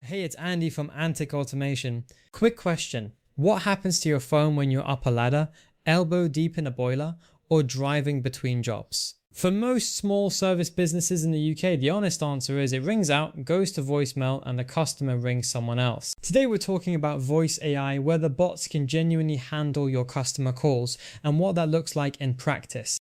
Hey, it's Andy from Antek Automation. Quick question. What happens to your phone when you're up a ladder, elbow deep in a boiler, or driving between jobs? For most small service businesses in the UK, the honest answer is it rings out, goes to voicemail, and the customer rings someone else. Today we're talking about voice AI, where the bots can genuinely handle your customer calls, and what that looks like in practice.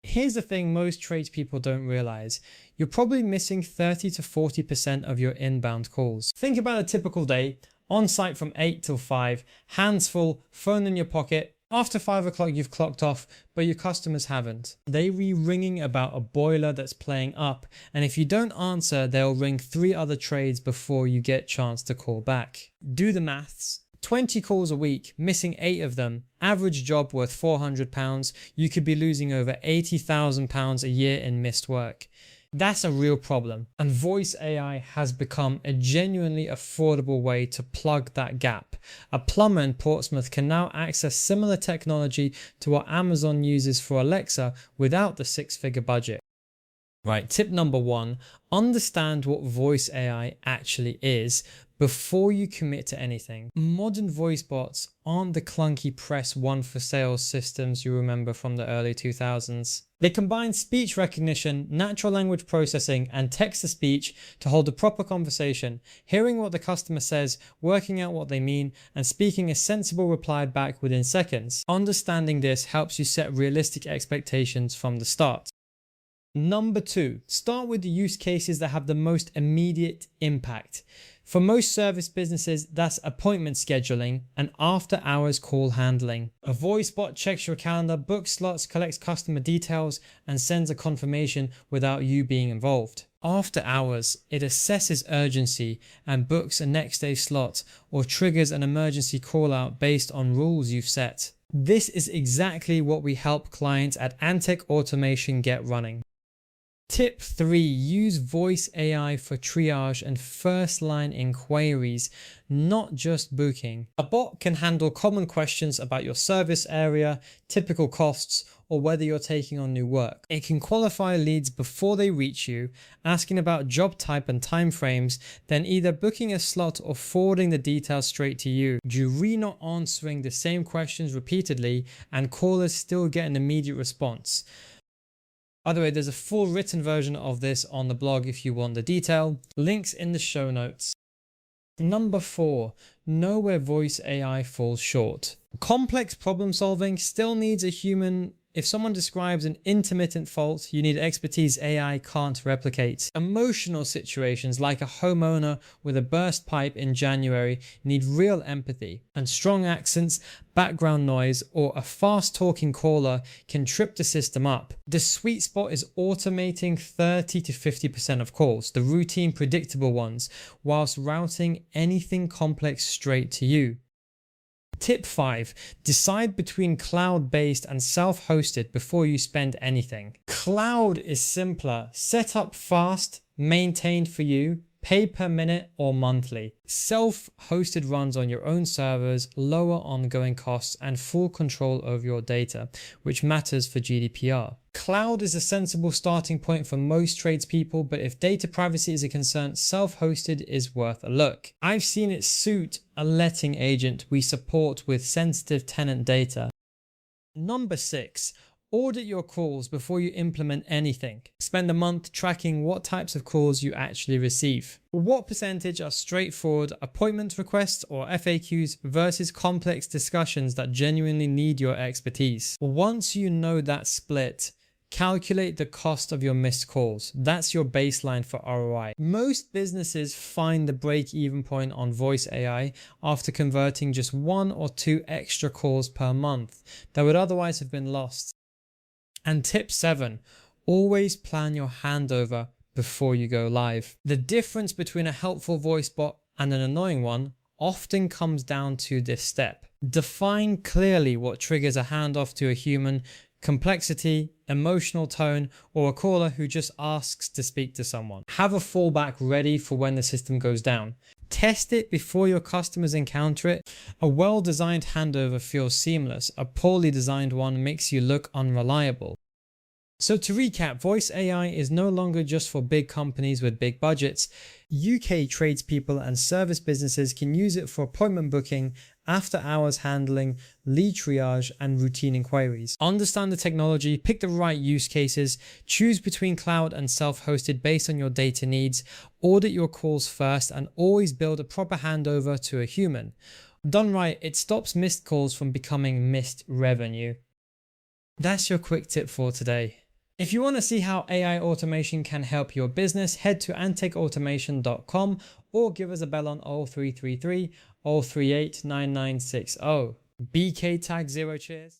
Here's the thing most tradespeople don't realize. You're probably missing 30 to 40% of your inbound calls. Think about a typical day, on site from 8 till 5, hands full, phone in your pocket. After 5 o'clock you've clocked off, but your customers haven't. They be ringing about a boiler that's playing up, and if you don't answer, they'll ring 3 other trades before you get a chance to call back. Do the maths. 20 calls a week, missing 8 of them, average job worth £400, you could be losing over £80,000 a year in missed work. That's a real problem, and voice AI has become a genuinely affordable way to plug that gap. A plumber in Portsmouth can now access similar technology to what Amazon uses for Alexa without the 6-figure budget. Right, tip number 1, understand what voice AI actually is before you commit to anything. Modern voice bots aren't the clunky press 1 for sales systems you remember from the early 2000s. They combine speech recognition, natural language processing, and text-to-speech to hold a proper conversation, hearing what the customer says, working out what they mean, and speaking a sensible reply back within seconds. Understanding this helps you set realistic expectations from the start. Number 2, start with the use cases that have the most immediate impact. For most service businesses, that's appointment scheduling and after hours call handling. A voice bot checks your calendar, books slots, collects customer details, and sends a confirmation without you being involved. After hours, it assesses urgency and books a next day slot or triggers an emergency call out based on rules you've set. This is exactly what we help clients at Antek Automation get running. Tip 3. Use voice AI for triage and first line inquiries, not just booking. A bot can handle common questions about your service area, typical costs, or whether you're taking on new work. It can qualify leads before they reach you, asking about job type and timeframes, then either booking a slot or forwarding the details straight to you. Jury not answering the same questions repeatedly, and callers still get an immediate response. By the way, there's a full written version of this on the blog if you want the detail. Links in the show notes. Number 4, know where voice AI falls short. Complex problem solving still needs a human. If someone describes an intermittent fault, you need expertise AI can't replicate. Emotional situations like a homeowner with a burst pipe in January need real empathy, and strong accents, background noise, or a fast talking caller can trip the system up. The sweet spot is automating 30 to 50% of calls, the routine predictable ones, whilst routing anything complex straight to you. Tip 5. Decide between cloud-based and self-hosted before you spend anything. Cloud is simpler, set up fast, maintained for you, pay per minute or monthly. Self-hosted runs on your own servers, lower ongoing costs, and full control over your data, which matters for GDPR. Cloud is a sensible starting point for most tradespeople, but if data privacy is a concern, self-hosted is worth a look. I've seen it suit a letting agent we support with sensitive tenant data. Number 6. Audit your calls before you implement anything. Spend a month tracking what types of calls you actually receive. What percentage are straightforward appointment requests or FAQs versus complex discussions that genuinely need your expertise? Once you know that split, calculate the cost of your missed calls. That's your baseline for ROI. Most businesses find the break-even point on voice AI after converting just 1 or 2 extra calls per month that would otherwise have been lost. And tip 7, always plan your handover before you go live. The difference between a helpful voice bot and an annoying one often comes down to this step. Define clearly what triggers a handoff to a human: complexity, emotional tone, or a caller who just asks to speak to someone. Have a fallback ready for when the system goes down. Test it before your customers encounter it. A well-designed handover feels seamless. A poorly designed one makes you look unreliable. So to recap, voice AI is no longer just for big companies with big budgets. UK tradespeople and service businesses can use it for appointment booking, after hours handling, lead triage, and routine inquiries. Understand the technology, pick the right use cases, choose between cloud and self-hosted based on your data needs, audit your calls first, and always build a proper handover to a human. Done right, it stops missed calls from becoming missed revenue. That's your quick tip for today. If you want to see how AI automation can help your business, head to antekautomation.com or give us a bell on 0333 038 9960. BK tag 0 cheers.